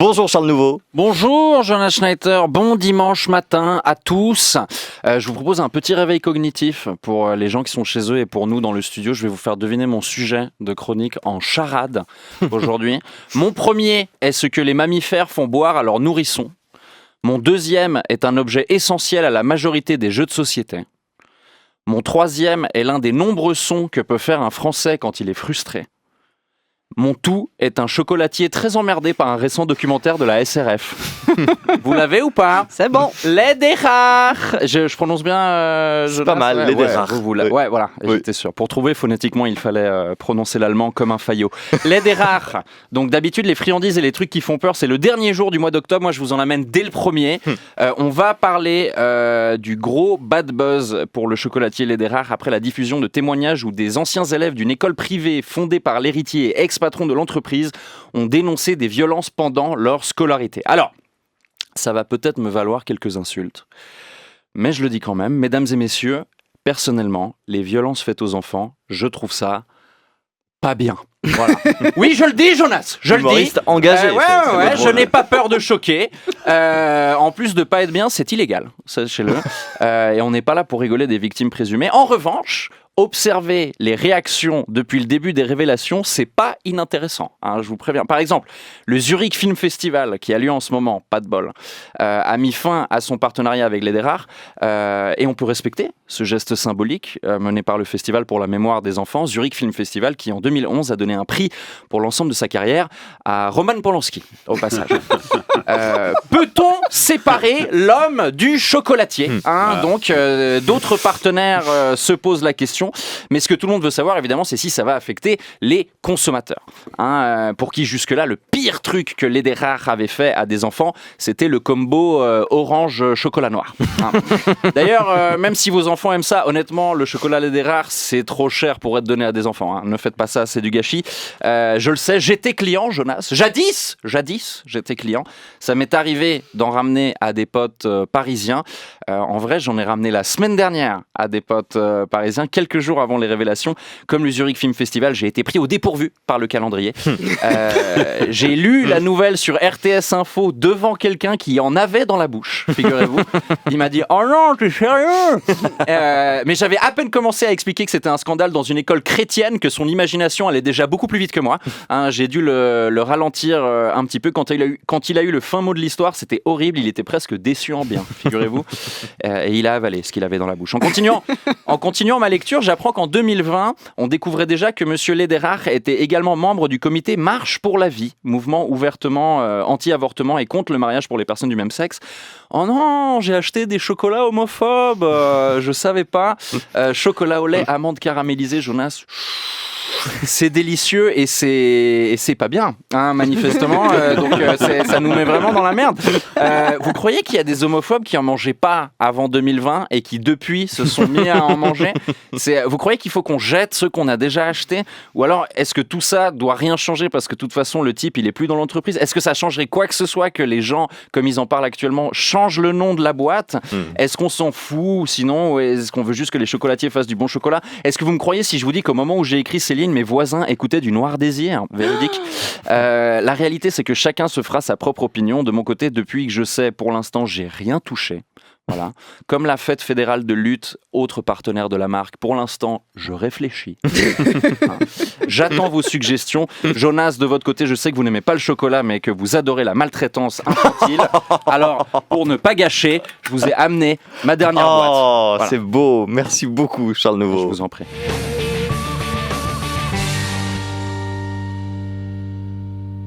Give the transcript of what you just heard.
Bonjour Charles Nouveau. Bonjour Jonas Schneider, bon dimanche matin à tous. Je vous propose un petit réveil cognitif pour les gens qui sont chez eux et pour nous dans le studio. Je vais vous faire deviner mon sujet de chronique en charade aujourd'hui. Mon premier est ce que les mammifères font boire à leurs nourrissons. Mon deuxième est un objet essentiel à la majorité des jeux de société. Mon troisième est l'un des nombreux sons que peut faire un Français quand il est frustré. Mon tout est un chocolatier très emmerdé par un récent documentaire de la SRF. Vous l'avez ou pas? C'est bon. L'Ederach. Je prononce bien. C'est pas mal, l'Ederach. Ouais, voilà, j'étais sûr. Pour trouver phonétiquement, il fallait prononcer l'allemand comme un faillot. L'Ederach. Donc d'habitude, les friandises et les trucs qui font peur, c'est le dernier jour du mois d'octobre. Moi, je vous en amène dès le premier. On va parler du gros bad buzz pour le chocolatier L'Ederach après la diffusion de témoignages où des anciens élèves d'une école privée fondée par l'héritier et ex-patron de l'entreprise ont dénoncé des violences pendant leur scolarité. Alors, ça va peut-être me valoir quelques insultes, mais je le dis quand même, mesdames et messieurs, personnellement, les violences faites aux enfants, je trouve ça pas bien. Voilà. Oui, je le dis, Jonas, je Humoriste le dis. engagé. Ouais, je n'ai pas peur de choquer. En plus de pas être bien, c'est illégal, sachez-le. Et on n'est pas là pour rigoler des victimes présumées. En revanche, observer les réactions depuis le début des révélations, c'est pas inintéressant, hein, je vous préviens. Par exemple, le Zurich Film Festival, qui a lieu en ce moment, pas de bol, a mis fin à son partenariat avec L'Ederach, et on peut respecter ce geste symbolique mené par le Festival pour la mémoire des enfants, Zurich Film Festival, qui en 2011 a donné un prix pour l'ensemble de sa carrière à Roman Polanski, au passage. Peut-on séparer l'homme du chocolatier, hein, donc d'autres partenaires se posent la question. Mais ce que tout le monde veut savoir, évidemment, c'est si ça va affecter les consommateurs. Hein, pour qui, jusque-là, le pire truc que L'Ederach avait fait à des enfants, c'était le combo orange-chocolat noir. Hein. D'ailleurs, même si vos enfants aiment ça, honnêtement, le chocolat L'Ederach, c'est trop cher pour être donné à des enfants. Hein. Ne faites pas ça, c'est du gâchis. Je le sais, j'étais client, Jonas. Jadis, j'étais client. Ça m'est arrivé d'en ramener à des potes parisiens. En vrai, j'en ai ramené la semaine dernière à des potes parisiens, quelques jours avant les révélations. Comme le Zurich Film Festival, j'ai été pris au dépourvu par le calendrier. J'ai lu la nouvelle sur RTS Info devant quelqu'un qui en avait dans la bouche, figurez-vous. Il m'a dit « Oh non, t'es sérieux ?» Mais j'avais à peine commencé à expliquer que c'était un scandale dans une école chrétienne, que son imagination allait déjà beaucoup plus vite que moi. Hein, j'ai dû le ralentir un petit peu. Quand il a eu le fin mot de l'histoire, c'était horrible. Il était presque déçu en bien, figurez-vous. Et il a avalé ce qu'il avait dans la bouche. En continuant ma lecture, j'apprends qu'en 2020, on découvrait déjà que M. L'Ederach était également membre du comité Marche pour la vie, mouvement ouvertement anti-avortement et contre le mariage pour les personnes du même sexe. Oh non, j'ai acheté des chocolats homophobes, je savais pas. Chocolat au lait, amande caramélisée, Jonas. C'est délicieux et c'est pas bien, hein, manifestement. Donc ça nous met vraiment dans la merde. Vous croyez qu'il y a des homophobes qui en mangeaient pas avant 2020 et qui depuis se sont mis à en manger? Vous croyez qu'il faut qu'on jette ceux qu'on a déjà achetés? Ou alors est-ce que tout ça doit rien changer parce que de toute façon le type il est plus dans l'entreprise? Est-ce que ça changerait quoi que ce soit que les gens, comme ils en parlent actuellement, changent le nom de la boîte? Est-ce qu'on s'en fout ou sinon ou est-ce qu'on veut juste que les chocolatiers fassent du bon chocolat? Est-ce que vous me croyez si je vous dis qu'au moment où j'ai écrit ces lignes, mes voisins écoutaient du Noir Désir, véridique. La réalité, c'est que chacun se fera sa propre opinion. De mon côté, depuis que je sais, pour l'instant, j'ai rien touché. Voilà. Comme la fête fédérale de lutte, autre partenaire de la marque, pour l'instant, je réfléchis. J'attends vos suggestions. Jonas, de votre côté, je sais que vous n'aimez pas le chocolat, mais que vous adorez la maltraitance infantile. Alors, pour ne pas gâcher, je vous ai amené ma dernière boîte. Voilà. C'est beau. Merci beaucoup, Charles Nouveau. Je vous en prie.